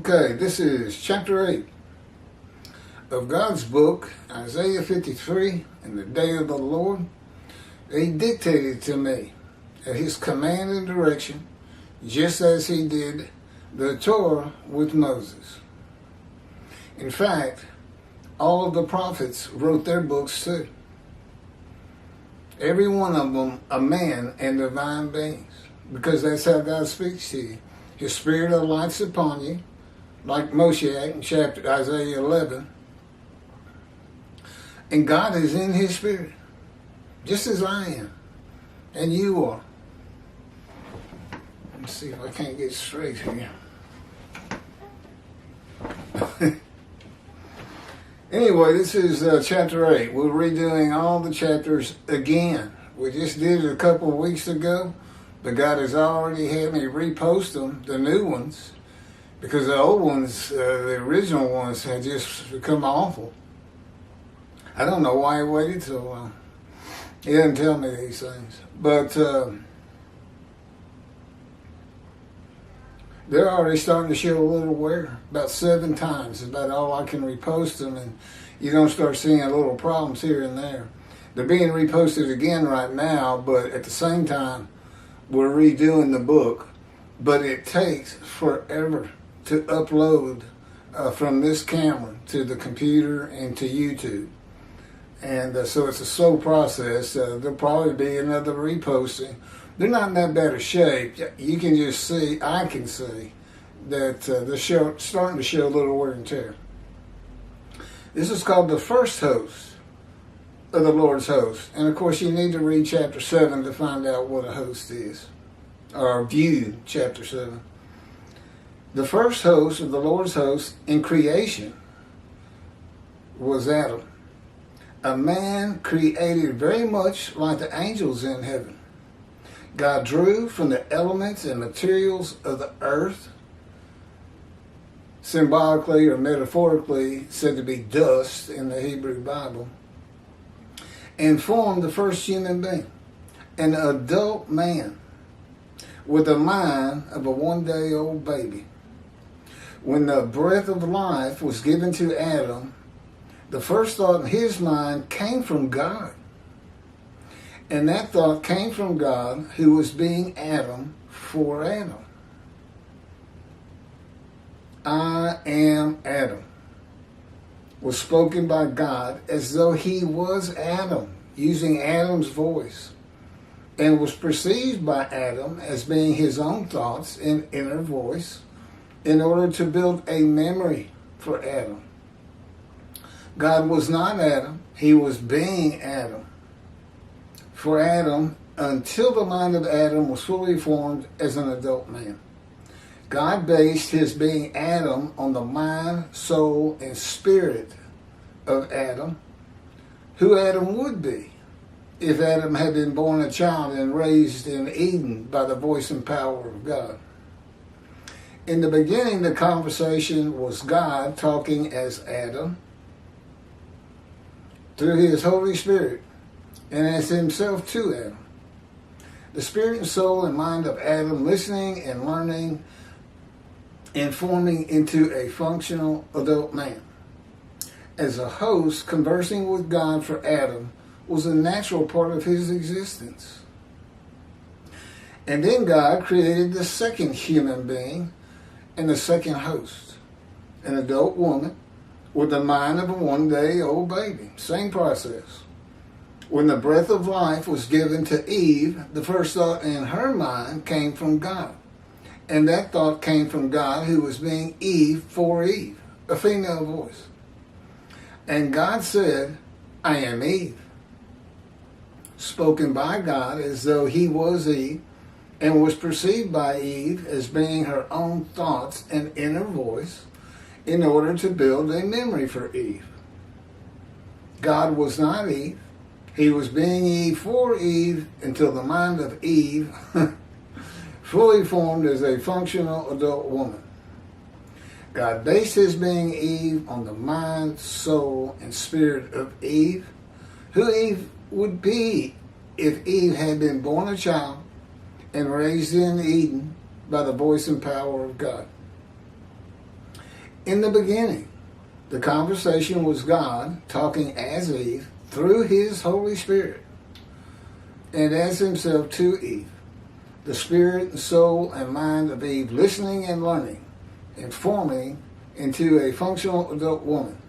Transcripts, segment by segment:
Okay, this is chapter 8 of God's book, Isaiah 53, in the day of the Lord. He dictated to me at his command and direction, just as he did the Torah with Moses. In fact, all of the prophets wrote their books too. Every one of them a man and divine beings, because that's how God speaks to you. His spirit alights upon you, like Moshe in chapter Isaiah 11. And God is in his spirit, just as I am, and you are. Let's see if I can't get straight here. Anyway, this is chapter 8. We're redoing all the chapters again. We just did it a couple of weeks ago, but God has already had me repost them, the new ones, because the old ones, the original ones, had just become awful. I don't know why he waited so long. He doesn't tell me these things. But they're already starting to show a little wear. About 7 times is about all I can repost them, and you don't start seeing little problems here and there. They're being reposted again right now, but at the same time, we're redoing the book. But it takes forever to upload from this camera to the computer and to YouTube. And so it's a slow process. There'll probably be another reposting. They're not in that bad a shape. You can just see, I can see, that they're starting to show a little wear and tear. This is called the first host of the Lord's host. And of course you need to read chapter 7 to find out what a host is. Or view chapter 7. The first host of the Lord's host in creation was Adam. A man created very much like the angels in heaven. God drew from the elements and materials of the earth, symbolically or metaphorically said to be dust in the Hebrew Bible, and formed the first human being, an adult man with the mind of a one-day-old baby. When the breath of life was given to Adam, the first thought in his mind came from God. And that thought came from God, who was being Adam for Adam. I am Adam was spoken by God as though he was Adam, using Adam's voice, and was perceived by Adam as being his own thoughts and inner voice in order to build a memory for Adam. God was not Adam, he was being Adam for Adam until the mind of Adam was fully formed as an adult man. God based his being Adam on the mind, soul, and spirit of Adam, who Adam would be if Adam had been born a child and raised in Eden by the voice and power of God. In the beginning, the conversation was God talking as Adam through his Holy Spirit and as himself to Adam. The spirit and soul and mind of Adam listening and learning and forming into a functional adult man. As a host, conversing with God for Adam was a natural part of his existence. And then God created the second human being and the second host, an adult woman with the mind of a one-day-old baby. Same process. When the breath of life was given to Eve, the first thought in her mind came from God. And that thought came from God, who was being Eve for Eve, a female voice. And God said, I am Eve. Spoken by God as though he was Eve, and was perceived by Eve as being her own thoughts and inner voice in order to build a memory for Eve. God was not Eve. He was being Eve for Eve until the mind of Eve fully formed as a functional adult woman. God based his being Eve on the mind, soul, and spirit of Eve, who Eve would be if Eve had been born a child and raised in Eden by the voice and power of God. In the beginning, the conversation was God talking as Eve through his Holy Spirit and as himself to Eve. The spirit and soul and mind of Eve listening and learning and forming into a functional adult woman.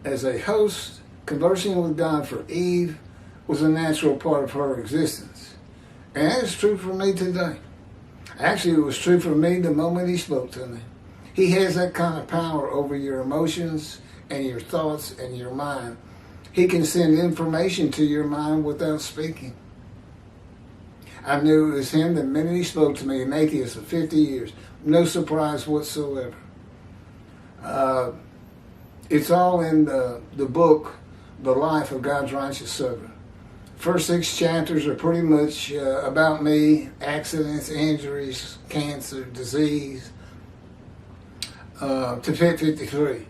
As a host, conversing with God for Eve was a natural part of her existence. And that is true for me today. Actually, it was true for me the moment he spoke to me. He has that kind of power over your emotions and your thoughts and your mind. He can send information to your mind without speaking. I knew it was him the minute he spoke to me, an atheist for 50 years. No surprise whatsoever. It's all in the book, The Life of God's Righteous Servant. First 6 chapters are pretty much about me, accidents, injuries, cancer, disease, to Fit 53.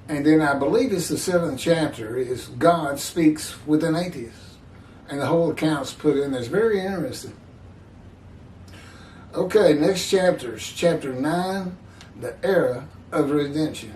And then I believe it's the 7th chapter is God speaks with an atheist. And the whole account's put in there. It's very interesting. Okay, next chapter is chapter 9, the era of redemption.